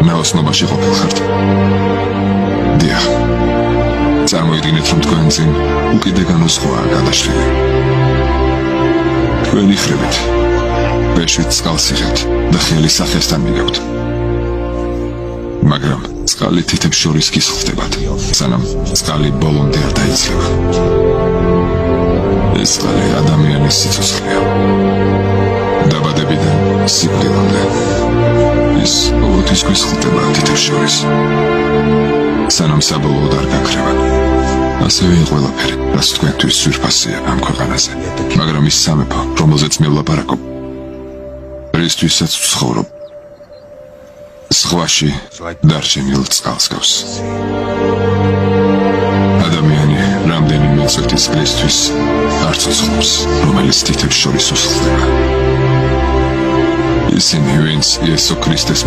მეოსნობაში ყოფილ ხართ. დიახ. წარმოიდგინეთ, რომ თქვენ წინ უკიდეგანო ზღვაა გადაშლილი. თქვენ იხრებით, ბეშვით წყალს იღებთ და ხელი სახესთან მიგებთ. მაგრამ წყალი თითებს შორის გისხლდებათ, სანამ წყალი ბოლომდე არ დაიცლება. ეს წყალი ადამიანის სიცოცხლეა. დაბადებიდან სიკვდილამდე ის ყოველთვის გისხლდება თითებს შორის, სანამ საბოლოოდ არ გაქრება. ასევე ყველაფერი, რაც თქვენთვის ძვირფასია ამ ქვეყანაზე, მაგრამ ის სამეფო, რომელზეც მე ვლაპარაკობ, რისთვისაც ვცხოვრობ, ზღვაში დარჩენილ წყალს გავს. ადამიანი რამდენიმე წუთის წყლისთვის არ ცოცხლობს, რომელიც თითებს შორის უსხლდება. ისინი, ვინც იესო ქრისტეს